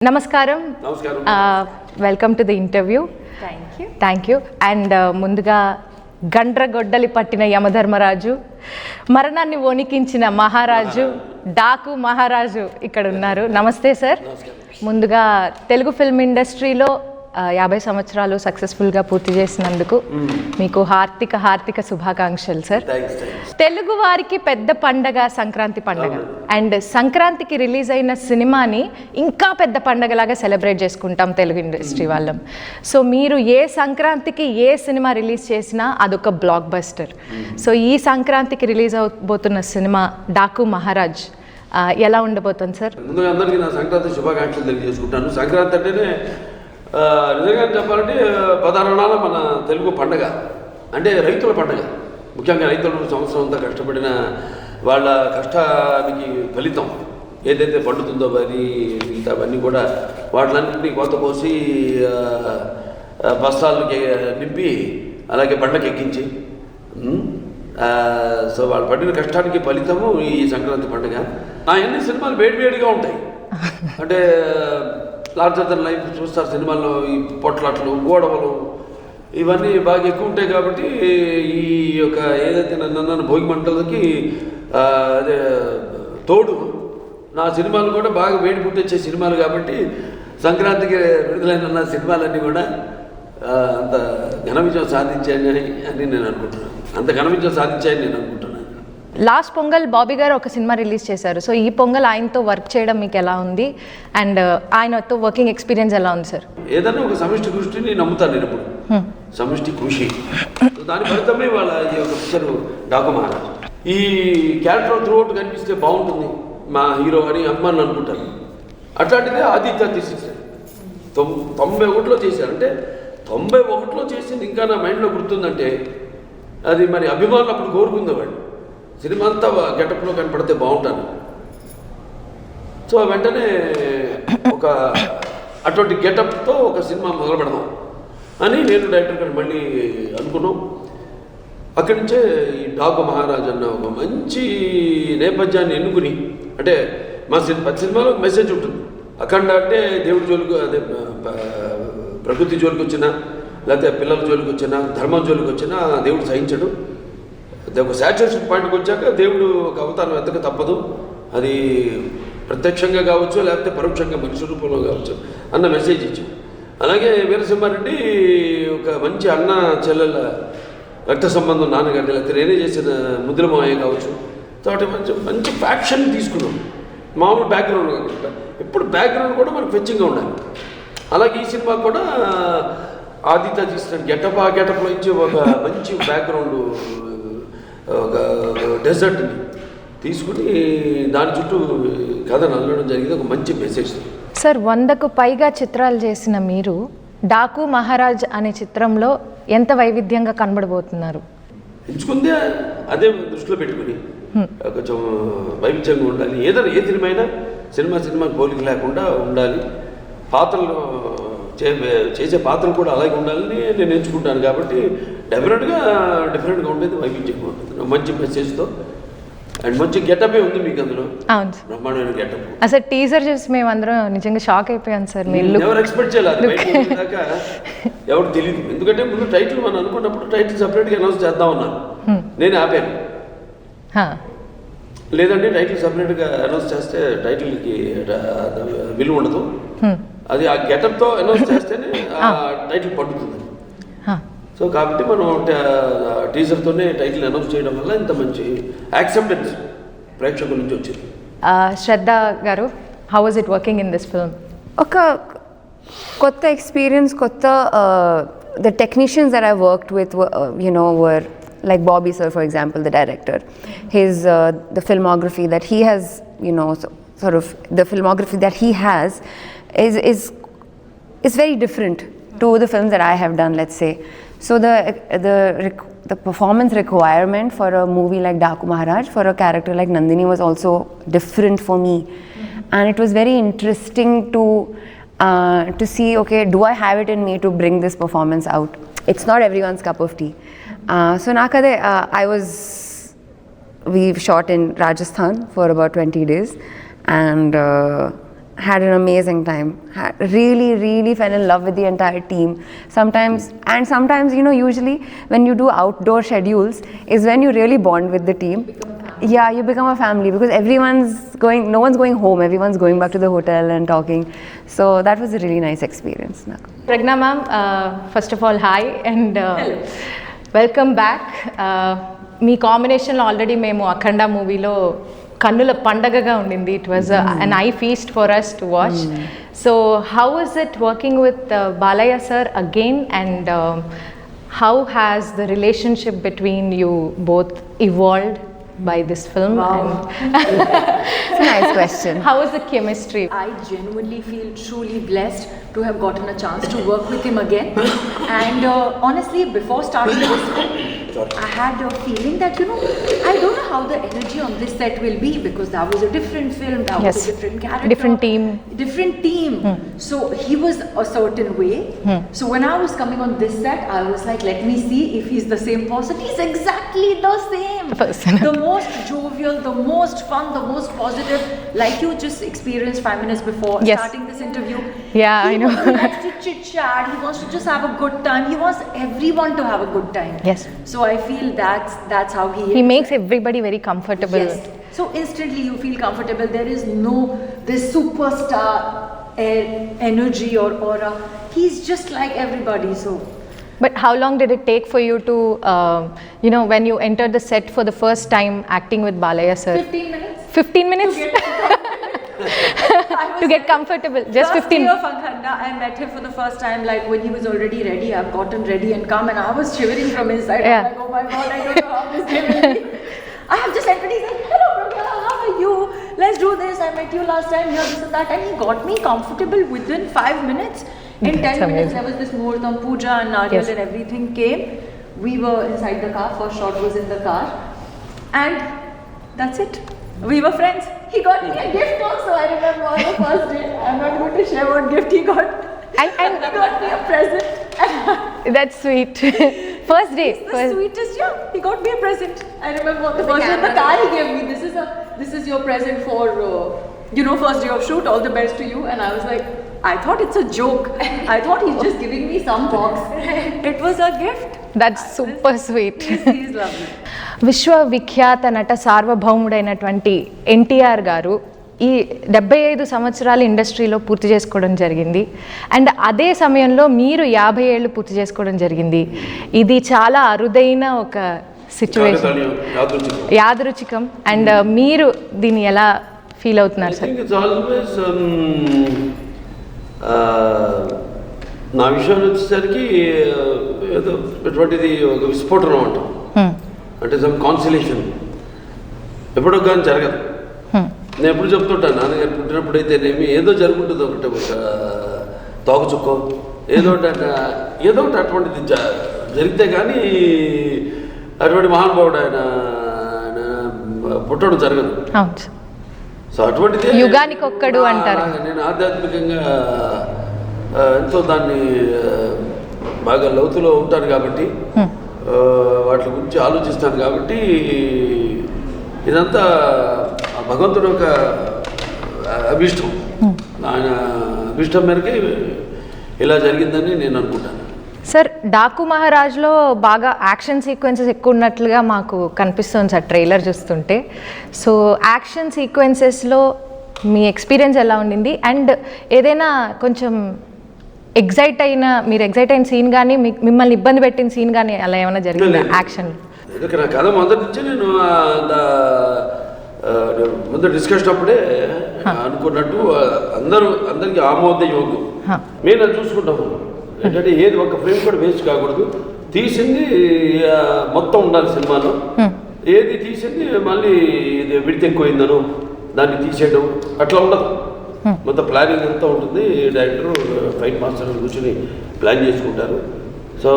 నమస్కారం. Welcome to the interview. Thank you. And ముందుగా గండ్రగొడ్డలి పట్టిన యమధర్మరాజు, మరణాన్ని వణికించిన మహారాజు, డాకు మహారాజు ఇక్కడ ఉన్నారు. నమస్తే సార్. ముందుగా తెలుగు ఫిల్మ్ ఇండస్ట్రీలో 50 సంవత్సరాలు సక్సెస్ఫుల్గా పూర్తి చేసినందుకు మీకు హార్దిక శుభాకాంక్షలు సార్. తెలుగు వారికి పెద్ద పండగ సంక్రాంతి పండగ. అండ్ సంక్రాంతికి రిలీజ్ అయిన సినిమాని ఇంకా పెద్ద పండగలాగా సెలబ్రేట్ చేసుకుంటాం తెలుగు ఇండస్ట్రీ వాళ్ళం. సో మీరు ఏ సంక్రాంతికి ఏ సినిమా రిలీజ్ చేసినా అదొక బ్లాక్ బస్టర్. సో ఈ సంక్రాంతికి రిలీజ్ అవబోతున్న సినిమా డాకు మహారాజ్ ఎలా ఉండబోతుంది సార్? ముందుగా అందరికీ నా సంక్రాంతి శుభాకాంక్షలు తెలియజేసుకుంటాను. సంక్రాంతి అంటేనే నిజంగా చెప్పాలంటే ప్రధానాల మన తెలుగు పండగ, అంటే రైతుల పండగ. ముఖ్యంగా రైతులు సంవత్సరం అంతా కష్టపడిన వాళ్ళ కష్టానికి ఫలితం ఏదైతే పండుతుందో అది మిగతా అవన్నీ కూడా వాటిలన్నింటినీ కోత కోసి బస్తాలకి నింపి అలాగే బండ్లకి ఎక్కించి సో వాళ్ళు పడిన కష్టానికి ఫలితము ఈ సంక్రాంతి పండుగ. నా ఎన్ని సినిమాలు వేడివేడిగా ఉంటాయి, అంటే లార్జర్ దెన్ లైఫ్ చూస్తారు సినిమాల్లో. ఈ పొట్లాట్లు, గోడవలు ఇవన్నీ బాగా ఎక్కువ ఉంటాయి కాబట్టి ఈ యొక్క ఏదైతే నన్ను భోగి మంటలకి అదే తోడు నా సినిమాలు కూడా బాగా వేడి పుట్టించే సినిమాలు కాబట్టి సంక్రాంతికి విడుదలైన సినిమాలన్నీ కూడా అంత ఘన విజయం సాధించాయని నేను అనుకుంటున్నాను. అంత ఘన విజయం సాధించాయని నేను అనుకుంటున్నాను. లాస్ట్ పొంగల్ బాబీ గారు ఒక సినిమా రిలీజ్ చేశారు. సో ఈ పొంగల్ ఆయనతో వర్క్ చేయడం మీకు ఎలా ఉంది? అండ్ ఆయనతో వర్కింగ్ ఎక్స్పీరియన్స్ ఎలా ఉంది సార్? ఏదన్నా ఒక సమిష్టి కృషిని నమ్ముతాను నేను ఇప్పుడు. సమిష్టి కృషి దాని ఫలితమే వాళ్ళ ఈ యొక్క పిక్చర్ డాకు మహారాజ్. ఈ క్యారెక్టర్ త్రూఅవుట్ కనిపిస్తే బాగుంటుంది మా హీరో అని అమ్మాని అనుకుంటాను. అట్లాంటిదే ఆదిత్య తీసేసారు. 91లో చేశారు. అంటే 91లో చేసింది ఇంకా నా మైండ్లో గుర్తుందంటే అది మరి అభిమానులు అప్పుడు కోరుకుంది వాడు. సినిమా అంతా గెటప్లో కనపడితే బాగుంటాను. సో వెంటనే ఒక అటువంటి గెటప్తో ఒక సినిమా మొదలు పెడదాం అని నేను డైరెక్టర్ గారు మళ్ళీ అనుకున్నాం. అక్కడి నుంచే ఈ డాకు మహారాజ్ అన్న ఒక మంచి నేపథ్యాన్ని ఎన్నుకుని, అంటే మా సినిమాలో మెసేజ్ ఉంటుంది. అఖండ అంటే దేవుడి జోలికి, అదే ప్రకృతి జోలికి వచ్చినా లేకపోతే పిల్లల జోలికి వచ్చినా ధర్మం జోలికి వచ్చినా దేవుడు సహించడు. ఒక సాచురేషన్ పాయింట్కి వచ్చాక దేవుడు ఒక అవతారం ఎత్తక తప్పదు. అది ప్రత్యక్షంగా కావచ్చు లేకపోతే పరోక్షంగా మనిషి రూపంలో కావచ్చు అన్న మెసేజ్ ఇచ్చాం. అలాగే వీరసింహారెడ్డి ఒక మంచి అన్న చెల్లెల రక్త సంబంధం నాన్నగారి, లేకపోతే నేనే చేసిన ముద్రమాయ కావచ్చు. కాబట్టి మంచి ఫ్యాక్షన్ తీసుకున్నాం. మామూలు బ్యాక్గ్రౌండ్ కాకుండా ఇప్పుడు బ్యాక్గ్రౌండ్ కూడా మనకు ఫెచ్చింగ్గా ఉండాలి. అలాగే ఈ సినిమా కూడా ఆదిత్య తీసిన గెటప్లో ఇచ్చి ఒక మంచి బ్యాక్గ్రౌండ్, ఒక డెజర్ట్ని తీసుకుని దాని చుట్టూ కథను అల్లడం జరిగింది. ఒక మంచి మెసేజ్ సార్. 100కు పైగా చిత్రాలు చేసిన మీరు డాకు మహారాజ్ అనే చిత్రంలో ఎంత వైవిధ్యంగా కనబడబోతున్నారు? ఎంచుకుందే అదే దృష్టిలో పెట్టుకుని కొంచెం వైవిధ్యంగా ఉండాలి. ఏదైనా ఏ సినిమాకి పోలిక లేకుండా ఉండాలి. పాత్రలు చేసే పాత్రలు కూడా అలాగే ఉండాలని నేను ఎంచుకుంటాను. కాబట్టి డెఫినెట్గా డిఫరెంట్గా ఉండేది, వైవిధ్యంగా ఉంటుంది. మంచి మెసేజ్తో అండ్ మంచి గెటపే ఉంది మీకు అందులో. అవును, బ్రహ్మాండమైన గెటప్. అసలు టీజర్ చూసి మేము అందరం నిజంగా షాక్ అయిపోయాం సార్. మీరు ఎవరు ఎక్స్పెక్ట్ చేయాలి దాకా ఎవరు తెలియదు. ఎందుకంటే ముందు టైటిల్ మనం అనుకున్నప్పుడు టైటిల్ సపరేట్గా అనౌన్స్ చేద్దాం అన్నాను, నేను ఆపాను. లేదంటే టైటిల్ సపరేట్గా అనౌన్స్ చేస్తే టైటిల్కి విలువ ఉండదు. అది ఆ గెటప్తో అనౌన్స్ చేస్తేనే ఆ టైటిల్ పడుతుంది. సో కాబట్టి మనం టీజర్తోనే టైటిల్ అనౌన్స్ చేయడం వల్ల ఇంత మంచి యాక్సెప్టెన్స్ ప్రేక్షకుల నుంచి వచ్చింది. శ్రద్ధ గారు, how was it working in this film? ఒక కొత్త ఎక్స్పీరియన్స్, కొత్త the technicians that I worked with were like Bobby sir, for example, the director. His the filmography that he has, sort of the filmography that he has is very different to the films that I have done, let's say. So the performance requirement for a movie like Daku Maharaj, for a character like Nandini, was also different for me. And it was very interesting to see, okay, do I have it in me to bring this performance out? It's not everyone's cup of tea. So nakade we shot in Rajasthan for about 20 days, and had an amazing time. Really fell in love with the entire team. Sometimes, you know, usually when you do outdoor schedules is when you really bond with the team. Yeah, you become a family because no one's going home, everyone's going back to the hotel and talking. So that was a really nice experience. Pragna ma'am, first of all, hi and welcome back. మీ కాంబినేషన్లో already మేము అఖండ మూవీలో కన్నుల పండగగా ఉండింది. It was an eye feast for us to watch. So how is it working with Balayya sir again and how has the relationship between you both evolved by this film? Wow. It's a nice question. How is the chemistry? I genuinely feel truly blessed to have gotten a chance to work with him again. And honestly, before starting this film, I had a feeling that, you know, I don't know how the energy on this set will be because that was a different film, that was a different character. Different team. So he was a certain way. So when I was coming on this set, I was like, let me see if he's the same person. He's exactly the same. The most jovial, the most fun, the most positive, like you just experienced 5 minutes before starting this interview. Yeah, I know. He likes to chit chat, he wants to just have a good time, he wants everyone to have a good time. Yes. So I feel that's how he is. He makes everybody very comfortable. Yes. So instantly you feel comfortable. There is no this superstar energy or aura. He's just like everybody. So But how long did it take for you to, you know, when you entered the set for the first time acting with Balaya sir? 15 minutes. 15 minutes? To get comfortable. Just 15 minutes. Of Akhanda, I met him for the first time, like when he was already ready. I've gotten ready and come, and I was shivering from inside. Yeah. I'm like, oh my God, I don't know how this day will be. I have just entered. He's like, hello, Pragya, how are you? Let's do this. I met you last time. Here, this and that, and he got me comfortable within 5 minutes. In 10 minutes, there was this Muhurtam Puja and Nariyal and everything came. We were inside the car. First shot was in the car. And that's it. We were friends. He got me a gift also. I remember on the first day. I'm not going to share what gift he got. And he got me a present. That's sweet. First day. The sweetest, yeah. He got me a present. I remember on the first day in the car he gave me. This is your present for, you know, first day of shoot. All the best to you. And I was like, I thought it's a joke. I thought he's just giving me some box. It was a gift. That's super sweet. He's lovely. విశ్వవిఖ్యాత నట సార్వభౌముడైనటువంటి ఎన్టీఆర్ గారు ఈ 75 సంవత్సరాల ఇండస్ట్రీలో పూర్తి చేసుకోవడం జరిగింది. And అదే సమయంలో మీరు 50 ఏళ్ళు పూర్తి చేసుకోవడం జరిగింది. ఇది చాలా అరుదైన ఒక సిచ్యువేషన్, యాదృచ్ఛికం. అండ్ మీరు దీన్ని ఎలా ఫీల్ అవుతున్నారు సార్? నా విషయంలో వచ్చేసరికి ఏదో ఎటువంటిది ఒక విస్ఫోటనం అంటాం, అంటే సమ్ కాన్సిలేషన్ ఎప్పుడో కానీ జరగదు. నేను ఎప్పుడు చెప్తుంటాను, నాన్నగారు పుట్టినప్పుడు అయితేనేమి ఏదో జరుగుంటుంది, ఒకటి ఒక తోకచుక్కో ఏదో ఒకటి అటువంటిది జరిగితే కానీ అటువంటి మహానుభావుడు ఆయన పుట్టడం జరగదు. సో అటువంటిది యుగానికి ఒక్కడు అంటారు. నేను ఆధ్యాత్మికంగా ఎంతో దాన్ని బాగా లోతులో ఉంటాను కాబట్టి, వాటి గురించి ఆలోచిస్తాను కాబట్టి, ఇదంతా భగవంతుడు ఒక అభిష్టం, ఆయన అభిష్టం మేరకే ఇలా జరిగిందని నేను అనుకుంటాను. సార్, డాకు మహారాజ్లో బాగా యాక్షన్ సీక్వెన్సెస్ ఎక్కువ ఉన్నట్లుగా మాకు కనిపిస్తుంది సార్ ట్రైలర్ చూస్తుంటే. సో యాక్షన్ సీక్వెన్సెస్లో మీ ఎక్స్పీరియన్స్ ఎలా ఉండింది? అండ్ ఏదైనా కొంచెం మీరు ఎగ్జైట్ అయిన సీన్ కానీ, మిమ్మల్ని ఇబ్బంది పెట్టిన సీన్ కానీ అలా ఏమైనా జరిగిందా యాక్షన్? నా కథ మొదటి నుంచి నేను ముందు డిస్కషన్ అప్పుడే అనుకున్నట్టు అందరికీ ఆమోదయోగ్యం మేము అది చూసుకుంటాము. ఏంటంటే ఏది ఒక ఫ్రేమ్ కూడా వేస్ట్ కాకూడదు, తీసింది మొత్తం ఉండాలి సినిమాలో. ఏది తీసింది మళ్ళీ ఇది విడితే ఎక్కువైందను దాన్ని తీసేయడం అట్లా ఉండదు. మొత్తం ప్లానింగ్ అంతా ఉంటుంది. డైరెక్టర్ ఫైట్ మాస్టర్ కూర్చొని ప్లాన్ చేసుకుంటారు. సో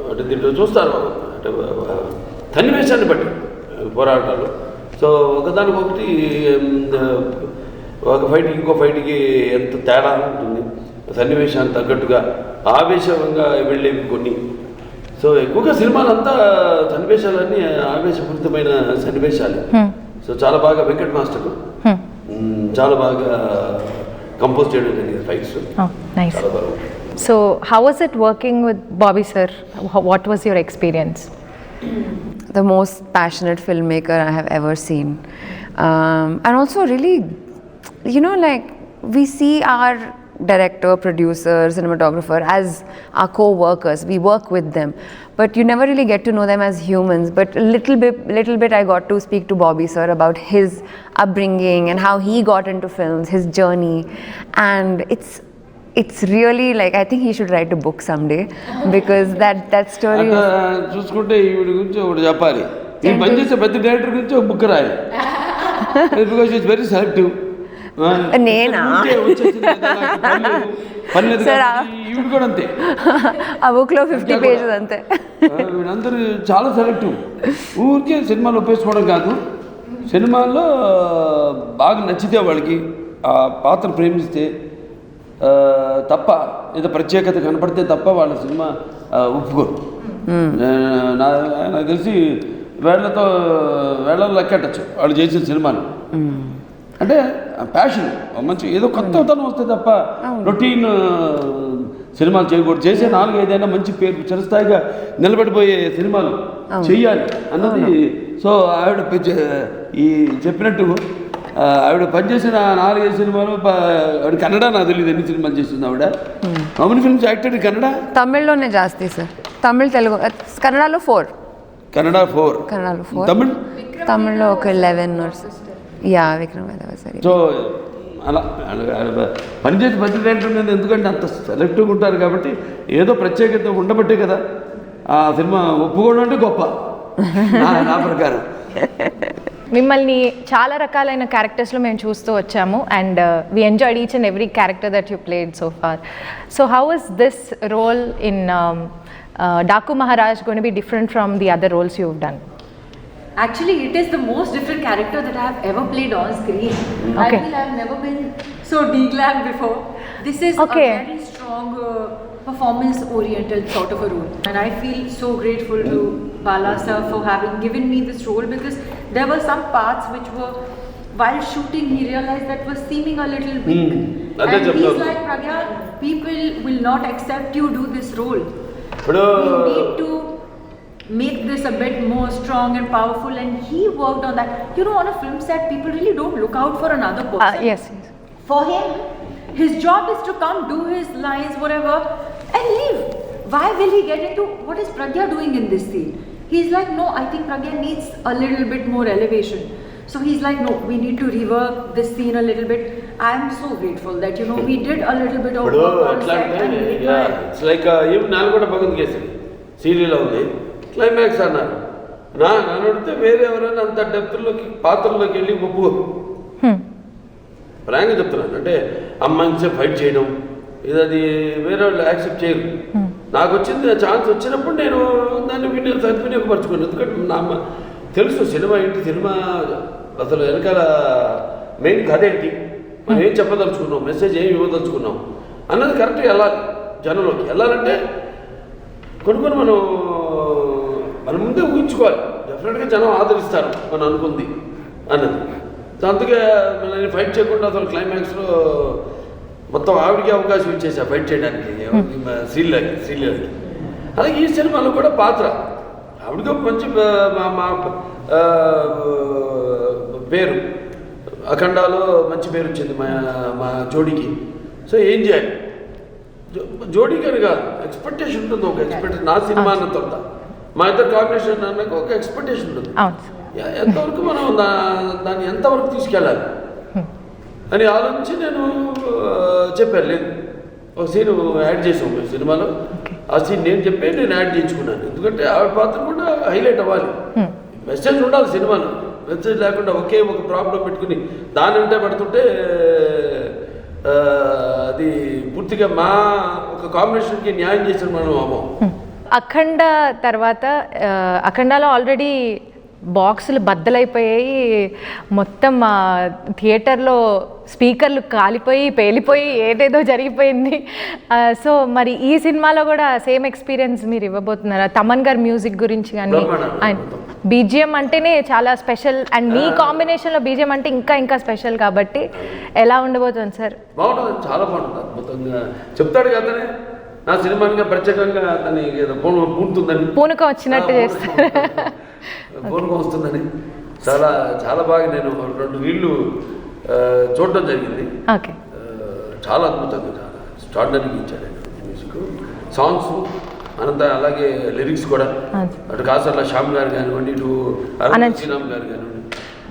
అంటే దీంట్లో చూస్తారు అంటే సన్నివేశాన్ని బట్టి పోరాటాలు. సో ఒకదానికొకటి ఒక ఫైట్కి ఇంకో ఫైట్కి ఎంత తేడా ఉంటుంది, సన్నివేశానికి తగ్గట్టుగా ఆవేశంగా వెళ్ళేవి కొన్ని. సో ఎక్కువగా సినిమాలంతా సన్నివేశాలన్నీ ఆవేశపూరితమైన సన్నివేశాలు. సో చాలా బాగా వెంకట్ మాస్టర్ చాలా బాగా కంపోజ్ చేయడం జరిగింది ఫైట్స్. నైస్. చాలా బాగా. So how was it working with Bobby sir? What was your experience? The most passionate filmmaker I have ever seen. And also really, you know, like we see our director, producer, cinematographer as our co-workers. We work with them, but you never really get to know them as humans. But a little bit I got to speak to Bobby sir about his upbringing and how he got into films, his journey, and it's really like I think he should write a book someday because that story అట్లా చూసుకుంటే ఈవిడ గురించి ఒకటి చెప్పాలి. ఈ పనిచేసే ప్రతి director గురించి ఒక బుక్ రాయాలి. Because it's very selective. నేనా? ఈవిడ కూడా అంతే. ఆ బుక్లో 50 pages అంతే. వీళ్ళందరూ చాలా సెలెక్టివ్. ఊరికే సినిమాలు ఒప్పేసుకోవడం కాదు, సినిమాల్లో బాగా నచ్చితే వాళ్ళకి ఆ పాత్ర ప్రేమిస్తే తప్ప ఏదో ప్రత్యేకత కనపడితే తప్ప వాళ్ళ సినిమా ఒప్పుకోరు. నాకు తెలిసి వేళ్ళలో లెక్కెట్టచ్చు వాళ్ళు చేసిన సినిమాలు. అంటే ప్యాషన్ మంచి ఏదో కొత్తతనం వస్తే తప్ప రొటీన్ సినిమాలు చేయకూడదు. చేసే 4-5 మంచి పేరు చిరస్థాయిగా నిలబడిపోయే సినిమాలు చెయ్యాలి అన్నది. సో ఆవిడ ఈ చెప్పినట్టు ఆవిడ పనిచేసిన 4-5 సినిమాలు. ఆవిడ కన్నడ నాకు తెలియదు ఎన్ని సినిమాలు చేసింది ఆవిడ. How many films acted in Kannada? తమిళ్లోనే జాస్తి సార్. తమిళ్, తెలుగు, కన్నడలో 4. కన్నడలో 4. తమిళ్లో ఒక 11 or so. యా, విక్రమ్ వేద సరే. సో అలా పనిచేసి ప్రతి డైరెక్టర్ మీద ఎందుకంటే అంత సెలెక్టివ్గా ఉంటారు కాబట్టి ఏదో ప్రత్యేకత ఉండబట్టే కదా ఆ సినిమా ఒప్పుకోవడం అంటే గొప్ప నా ప్రకారం. మిమ్మల్ని చాలా రకాలైన క్యారెక్టర్స్లో మేము చూస్తూ వచ్చాము and we enjoyed each and every character that you played so far. So how is this role in Daku Maharaj going to be different from the other roles you've done? Actually, it is the most different character that I have ever played on screen. Okay. I feel I've never been so de-glammed before. This is Okay. a very strong performance-oriented sort of a role. And I feel so grateful to Bala sir for having given me this role because there were some parts which were, while shooting, he realized that was seeming a little weak. And he's like, Pragya, people will not accept you do this role. We need to make this a bit more strong and powerful, and he worked on that. You know, on a film set, people really don't look out for another person. Yes. For him, his job is to come, do his lines, whatever, and leave. Why will he get into what is Pragya doing in this scene? He's like, no, I think Pragya needs a little bit more elevation. So he's like, no, we need to rework this scene a little bit. I'm so grateful that, you know, we did a little bit of work on set. It's like even Nalgonda Bhagat case serial ఉంది. Climax అన్నారు. నన్ను అడిగితే వేరే ఎవరైనా అంత డెప్త్లోకి పాత్రలోకి వెళ్ళి ఒప్పుకోరు. ప్రాంక్గా చెప్తున్నాను. అంటే అమ్మాయిని ఫైట్ చేయడం ఇది వేరే వాళ్ళు యాక్సెప్ట్ చేయరు. నాకు వచ్చింది ఛాన్స్ వచ్చినప్పుడు నేను దాన్ని సద్వినియోగపరచుకున్నాను. ఎందుకంటే తెలుసు సినిమా ఏంటి, సినిమా అసలు వెనకాల మెయిన్ కథ ఏంటి, మనం ఏం చెప్పదలుచుకున్నాం, మెసేజ్ ఏం ఇవ్వదలుచుకున్నాం అన్నది కరెక్ట్గా వెళ్ళాలి. జనంలోకి వెళ్ళాలంటే కొన్ని మనం ముందే ఊహించుకోవాలి. డెఫినెట్గా జనం ఆదరిస్తారు మనం అనుకుంది అన్నది. అందుకే నేను ఫైట్ చేయకుండా అసలు క్లైమాక్స్లో మొత్తం ఆవిడికి అవకాశం ఇచ్చేసా ఫైట్ చేయడానికి శ్రీలకి. అలాగే ఈ సినిమాలో కూడా పాత్ర ఆవిడకి మంచి పేరు, అఖండాలో మంచి పేరు వచ్చింది మా జోడీకి. సో ఏం చేయాలి, జోడీకి అని కాదు, ఎక్స్పెక్టేషన్ ఉంటుంది. ఒక ఎక్స్పెక్టేషన్ నా సినిమా అన్న తర్వాత మా ఇద్దరు కాంబినేషన్ అన్నాక ఒక ఎక్స్పెక్టేషన్ ఉంటుంది. ఎంతవరకు మనం దాన్ని ఎంతవరకు తీసుకెళ్ళాలి అని ఆలోచించి నేను చెప్పాను. లేదు, ఒక సీన్ యాడ్ చేసాం సినిమాలో. ఆ సీన్ నేను యాడ్ చేయించుకున్నాను. ఎందుకంటే ఆవిడ పాత్ర కూడా హైలైట్ అవ్వాలి. మెసేజ్ ఉండాలి సినిమాలో. మెసేజ్ లేకుండా ఒకే ఒక ప్రాబ్లం పెట్టుకుని దాని అంటే పడుతుంటే అది పూర్తిగా మా ఒక కాంబినేషన్కి న్యాయం చేసిన మనం అవ్వం. అఖండ తర్వాత అఖండాలో ఆల్రెడీ బాక్సులు బద్దలైపోయాయి. మొత్తం థియేటర్లో స్పీకర్లు కాలిపోయి పేలిపోయి ఏదేదో జరిగిపోయింది. సో మరి ఈ సినిమాలో కూడా సేమ్ ఎక్స్పీరియన్స్ మీరు ఇవ్వబోతున్నారా? తమన్ గారి మ్యూజిక్ గురించి కానీ బీజిఎం అంటేనే చాలా స్పెషల్ అండ్ మీ కాంబినేషన్లో బీజిఎం అంటే ఇంకా ఇంకా స్పెషల్ కాబట్టి ఎలా ఉండబోతుంది సార్? బాగుంటుంది, చాలా బాగుంటుంది, అద్భుతంగా చెప్తాడు కదనే. నా సినిమానిగా ప్రత్యేకంగా అతని పూనుతుందని, పూనకం వచ్చినట్టు చేస్తారు. పూనకం వస్తుందని చాలా చాలా బాగా నేను 2 వీళ్ళు చూడటం జరిగింది. ఓకే, చాలా అద్భుతంగా, చాలా స్టాండర్డ్గా ఇచ్చాడు మ్యూజిక్, సాంగ్స్ అనంత, అలాగే లిరిక్స్ కూడా. అటు కాసర్ల శ్యామ్ గారు కానివ్వండి, ఇటు అనంత శ్రీరామ్ గారు కానివ్వండి,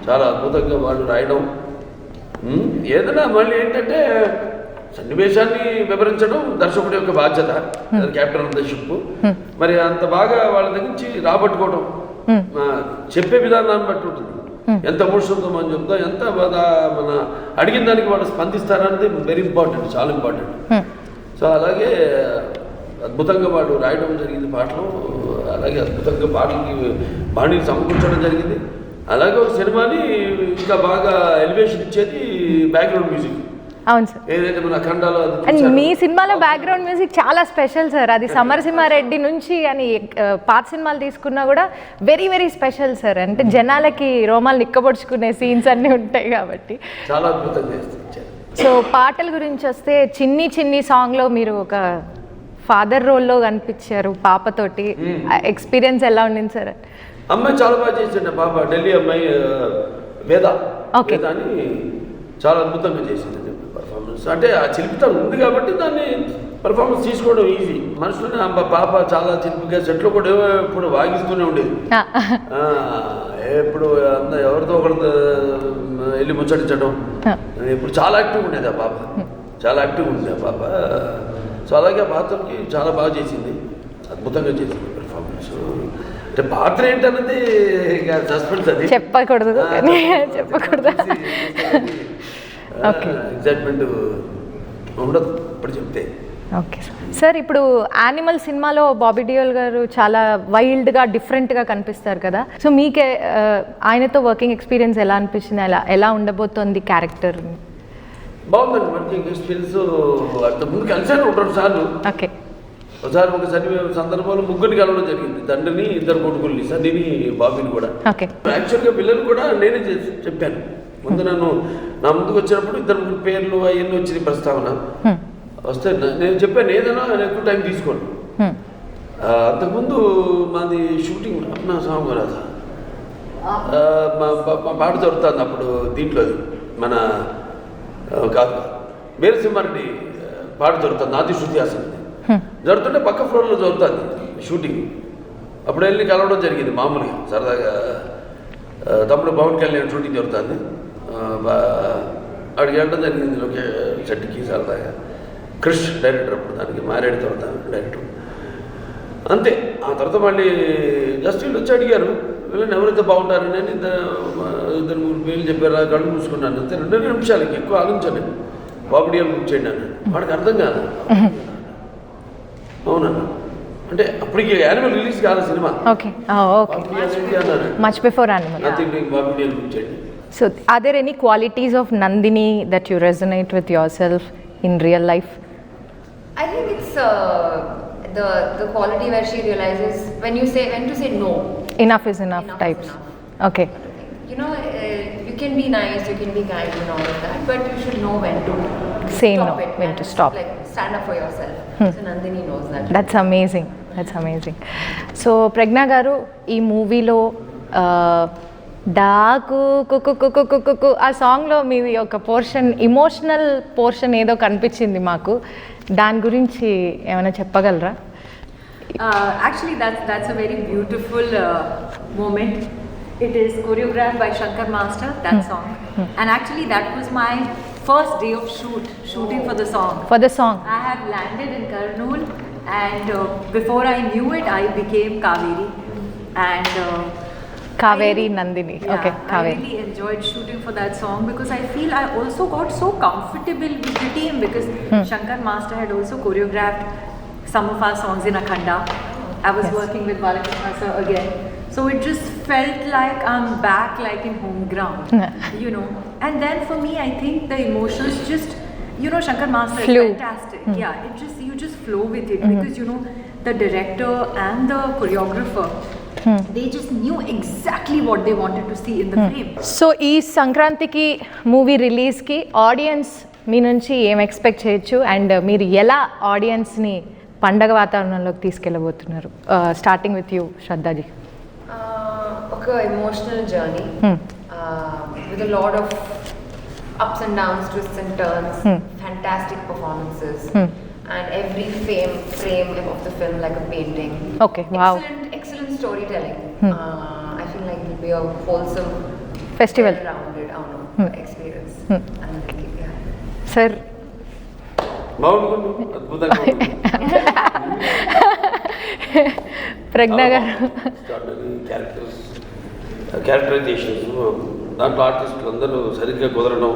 చాలా అద్భుతంగా వాళ్ళు రాయడం. ఏదైనా మళ్ళీ ఏంటంటే సన్నివేశాన్ని వివరించడం దర్శకుడి యొక్క బాధ్యత, క్యాప్టెన్ ఆఫ్ ద షిప్. మరి అంత బాగా వాళ్ళ దగ్గర నుంచి రాబట్టుకోవడం, చెప్పే విధానాన్ని బట్టి ఉంటుంది. ఎంత ఎమోషన్తో మనం చెప్తాం, ఎంత మన అడిగిన దానికి వాళ్ళు స్పందిస్తారనేది వెరీ ఇంపార్టెంట్, చాలా ఇంపార్టెంట్. సో అలాగే అద్భుతంగా వాళ్ళు రాయడం జరిగింది పాటలు, అలాగే అద్భుతంగా పాటలకి బాణీని సమకూర్చడం జరిగింది. అలాగే ఒక సినిమాని ఇంకా బాగా ఎలివేషన్ ఇచ్చేది బ్యాక్గ్రౌండ్ మ్యూజిక్. అవును సార్, ఏదైతే మన అఖండాలో. అండ్ మీ సినిమాలో బ్యాక్గ్రౌండ్ మ్యూజిక్ చాలా స్పెషల్ సార్. అది సమరసింహారెడ్డి నుంచి అని పాత సినిమాలు తీసుకున్నా కూడా వెరీ వెరీ స్పెషల్ సార్. అంటే జనాలకి రోమాలు నిక్కబొడుచుకునే సీన్స్ అన్నీ ఉంటాయి కాబట్టి చాలా అద్భుతంగా ఇచ్చారు. సో పాటల గురించి వస్తే చిన్ని చిన్ని సాంగ్లో మీరు ఒక ఫాదర్ రోల్లో కనిపించారు పాపతోటి. ఎక్స్పీరియన్స్ ఎలా ఉండింది సార్? అమ్మాయి చాలా బాగా చేసింది, పాప ఢిల్లీ అమ్మాయి వేద. వేద అని చాలా అద్భుతంగా చేసింది పర్ఫార్మెన్స్. అంటే ఆ చిలిపితనం ఉంది కాబట్టి దాన్ని పర్ఫార్మెన్స్ తీసుకోవడం ఈజీ. మనుషులని పాప చాలా చిలిపిగా సెట్లో కూడా ఇప్పుడు వాగిస్తూనే ఉండేది. ఎప్పుడు ఎవరితో ఒకరితో వెళ్ళి ముచ్చటించడం, ఇప్పుడు చాలా యాక్టివ్గా ఉండేది ఆ పాప, చాలా యాక్టివ్గా ఉంది ఆ పాప. సో అలాగే ఆ పాత్రకి చాలా బాగా చేసింది, అద్భుతంగా చేసింది పెర్ఫార్మెన్స్. అంటే పాత్ర ఏంటన్నది సస్పెన్స్, అది చెప్పకూడదు చెప్పకూడదు. ఎగ్జైట్మెంట్ ఉండదు ఇప్పుడు చెప్తే. ఓకే సార్, ఇప్పుడు యానిమల్ సినిమాలో బాబీ డియోల్ గారు చాలా వైల్డ్గా డిఫరెంట్గా కనిపిస్తారు కదా. సో మీకే ఆయనతో వర్కింగ్ ఎక్స్పీరియన్స్ ఎలా అనిపించింది? ఎలా ఉండబోతోంది క్యారెక్టర్? బాగుందండి, వర్కింగ్ ఎక్స్పీరియన్స్. అంతకుముందు కలిసాను 2 సార్లు. ఓకే, ఒకసారి సందర్భంలో ముగ్గురిని కలవడం జరిగింది, తండ్రిని, 2 కొడుకుల్ని, సన్నీని, బాబీని కూడా. ఓకే, యాక్చువల్గా పిల్లలు కూడా నేనే చెప్పాను. ముందు నా ముందుకు వచ్చినప్పుడు 2 పేర్లు అవన్నీ వచ్చినాయి ప్రస్తావన వస్తే నేను చెప్పాను ఏదైనా ఎక్కువ టైం తీసుకోండి. అంతకుముందు మాది షూటింగ్ అప్నా సాంగ్ రాదా మా పాట జరుగుతుంది అప్పుడు. దీంట్లో అది మన కాదు వీరసింహారెడ్డి పాట జరుగుతుంది, నాది శృతి హాసన్ జరుగుతుంటే పక్క ఫ్లోర్లో జరుగుతుంది షూటింగ్. అప్పుడు వెళ్ళి కలవడం జరిగింది మామూలుగా సరదాగా. తమ్ముడు పవన్ కళ్యాణ్ షూటింగ్ జరుగుతుంది, అక్కడికి వెళ్ళడం జరిగింది సెట్కి సరదాగా. క్రిష్ డైరెక్టర్ అప్పుడు, దానికి మారేడు తర్వాత డైరెక్టర్. అంతే. ఆ తర్వాత మళ్ళీ జస్ట్ వీళ్ళు వచ్చి అడిగారు వీళ్ళని ఎవరైతే బాగుంటారని. నేను 2-3 పేర్లు చెప్పారు, కళ్ళు మూసుకున్నాను అంతే. 2 నిమిషాలకి ఎక్కువ ఆలోచించాను. బాబుడియాలు బుక్ చేయండి అని. వాడికి అర్థం కాదు. అవునన్నా అంటే అప్పటికి యానిమల్ రిలీజ్ కాదు సినిమా. Okay, much before Animal. బాబుడియాలు బుక్ చేయండి. So are there any qualities of Nandini that you resonate with yourself in real life? I think it's the quality where she realizes when to say no. Enough is enough types. Enough. Okay. You know, you can be nice, you can be kind and all of that, but you should know when to Say stop no, it when and to stop. Like stand up for yourself. So Nandini knows that. That's amazing. That's amazing. So Pragna garu ee movie lo Daaku కుక్కు కుక్కు కుక్కు ఆ సాంగ్లో మీది ఒక portion, emotional portion ఏదో కనిపించింది మాకు. దాని గురించి ఏమైనా చెప్పగలరా? Actually, that's a very beautiful moment. It is choreographed by Shankar Master, that song. And actually, that was my first day of shooting for the song. For the song. I have landed in Kurnool, and before I knew it, I became Kaveri. And Kaveri Nandini. Yeah, Okay, Kaveri. I really enjoyed shooting for that song because I feel I also got so comfortable with the team because Shankar Master had also choreographed some of our songs in Akhanda. I was working with Balakrishna sir again. So it just felt like I'm back like in home ground, you know. And then for me, I think the emotions just, you know, Shankar Master Flew. is fantastic. Yeah, you just flow with it because, you know, the director and the choreographer They just knew exactly what they wanted to see in the frame. So ఈ సంక్రాంతికి movie రిలీజ్కి audience మీ నుంచి ఏం expect చేయొచ్చు and మీరు ఎలా ఆడియన్స్ని పండగ వాతావరణంలోకి తీసుకెళ్ళబోతున్నారు? Starting with you శ్రద్ధాజీ. ఒక emotional journey with a lot of ups and downs, twists and turns, fantastic performances, and every frame of the film like a painting. Okay, wow. Excellent storytelling. I feel like it will be a wholesome, Festival. well-rounded experience. And yeah. Sir బాగుంటుంది, అద్భుతంగా ఉంటుంది. ప్రజ్ఞ గారు. Characterisations దాంట్లో ఆర్టిస్టులు అందరూ సరిగ్గా కుదరడం,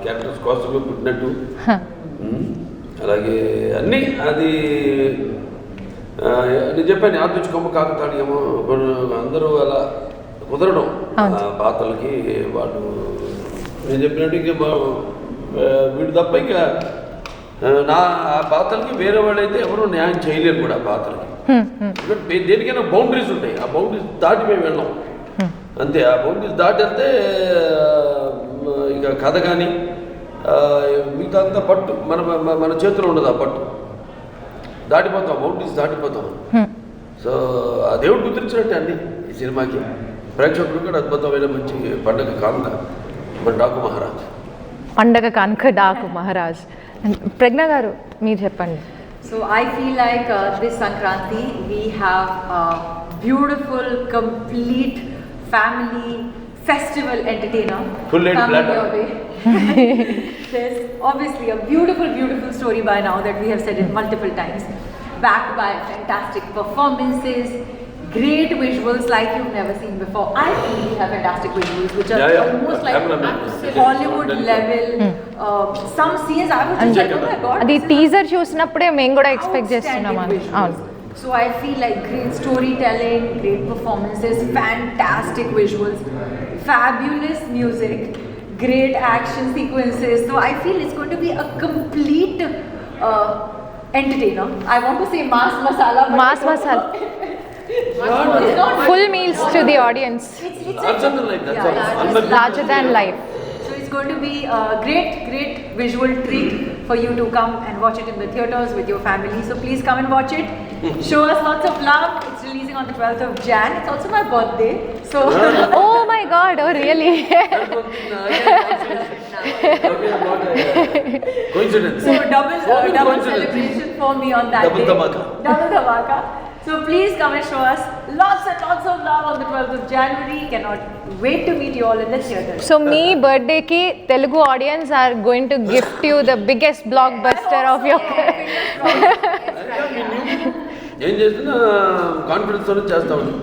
characters కోసమే పుట్టినట్టు, అలాగే అన్నీ అది నేను చెప్పాను ఆర్టిస్ట్ కొమ్మ కాకుతాడు ఏమో అందరూ అలా కుదరడం పాత్రలకి. వాళ్ళు నేను చెప్పినట్టు ఇంకా వీడు తప్ప ఇంకా నా పాత్రలకి వేరే వాళ్ళైతే ఎవరు న్యాయం చేయలేరు కూడా పాత్రలకి. దేనికైనా బౌండరీస్ ఉంటాయి, ఆ బౌండరీస్ దాటి మేము వెళ్ళాం అంతే. ఆ బౌండరీస్ దాటి వెళ్తే ఇక కథ కానీ మిగతా అంతా పట్టు మన మన చేతిలో ఉండదు. ఆ పట్టు దాటిపోతాం, బౌండరీస్ దాటిపోతాం. సో ఆ దేవుడు గుర్తించినట్టే అన్ని ఈ సినిమాకి. ప్రేక్షకులు కూడా అద్భుతమైన మంచి పండగ కానుక మన డాకు మహారాజ్. పండగ కానుక డాకు మహారాజ్. ప్రజ్ఞ గారు మీరు చెప్పండి. So I feel like this Sankranti we have a beautiful, complete family festival entertainer. Full lady coming platter. your way. There's obviously a beautiful, beautiful story by now that we have said it multiple times, backed by fantastic performances, great visuals like you've never seen before. I feel we have fantastic visuals which are almost like Hollywood level. Some scenes I was just like, oh my god. అది teaser చూసినప్పుడే మేము కూడా expect చేస్తున్నాం. అవును. So I feel like great storytelling, great performances, fantastic visuals, fabulous music, great action sequences. So I feel it's going to be a complete entertainer. I want to say mass masala. Mass masala. It's not Full meals to the audience. It's Larger than life, that's all. Larger than life. So it's going to be a great visual treat for you to come and watch it in the theatres with your family. So please come and watch it. Show us lots of love. It's releasing on the 12th of Jan. It's also my birthday. So Oh my god, oh really? Coincidence. so double coincidence. celebration for me on that Double day. dhamaka. Double dhamaka. So please come and show us lots and lots of love on the 12th of January. Cannot wait to meet you all in the theatre. So మీ బర్త్డేకి Telugu audience are going to gift you the biggest blockbuster of your. ఏం చేసినా కాన్ఫిడెన్స్తోనే చేస్తామని.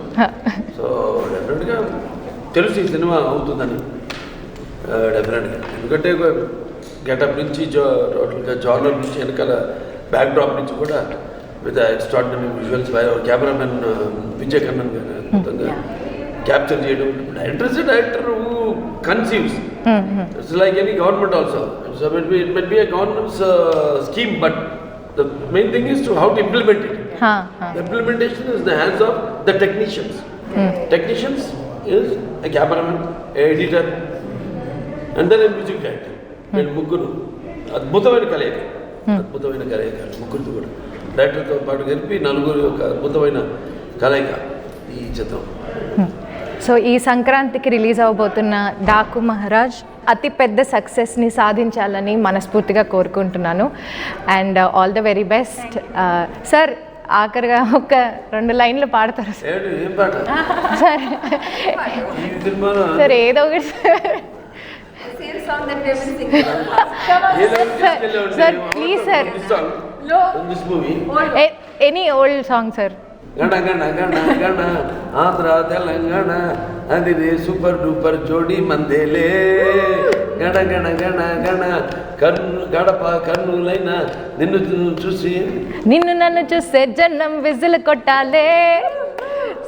So డెఫినెట్గా తెలుసు ఈ cinema అవుతుందని డెఫినెట్గా. ఎందుకంటే గెటప్ నుంచి టోటల్గా జానర్ నుంచి వెనకాల బ్యాక్ డ్రాప్ నుంచి కూడా with extraordinary visuals by our cameraman Vijay Kannan గారు అద్భుతంగా క్యాప్చర్ చేయడం. Director is director who conceives. It's like any government also. So it might be a governments scheme but the main thing is to how to implement it. The implementation is in the hands of the technicians. Technicians is a cameraman, a editor, and then a music director. And ముగ్గురు అద్భుతమైన కలయిక, అద్భుతమైన కలయిక ముగ్గురితో కూడా డైరెక్టర్తో పాటు కలిపి నలుగురు యొక్క అద్భుతమైన కలయిక ఈ చిత్రం. సో ఈ సంక్రాంతికి రిలీజ్ అవబోతున్న డాకు మహారాజ్ అతి పెద్ద సక్సెస్ని సాధించాలని మనస్ఫూర్తిగా కోరుకుంటున్నాను. And all the very best. Sir ఆఖరిగా ఒక 2 లైన్లు పాడతారు సార్? ఏం పాట సార్ ఈ సినిమాలో? సార్ ఏదో ఒకటి Same song that we have been singing. Sir please sir. This movie any old song sir. గణ గణ గణ గణ ఆంధ్ర తెలంగాణ అది రే సూపర్ డూపర్ జోడి మందేలే. గణ గణ గణ గణ గడప కర్నూలైన నిన్ను చూసి నిన్ను నన్ను చూస్తే జన్నం విజిల్ కొట్టాలే.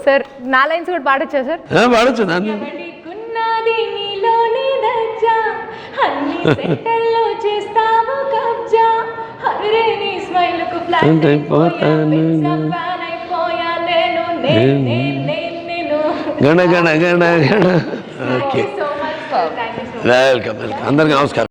సార్ 4 లైన్స్ కూడా పాడొచ్చా సార్? పాడచ్చు. ఎవరికున్నది నీలోని దజ్జా, అన్ని సెంటర్లో చేస్తావు కబ్జా, హరే నీ స్మైల్కు ఫ్లాట్ అయిపోయా, ఫ్యాన్ అయిపోయా నేను గణ గణ గణ గణ ఓకే వెల్కమ్ అందరికీ నమస్కారం.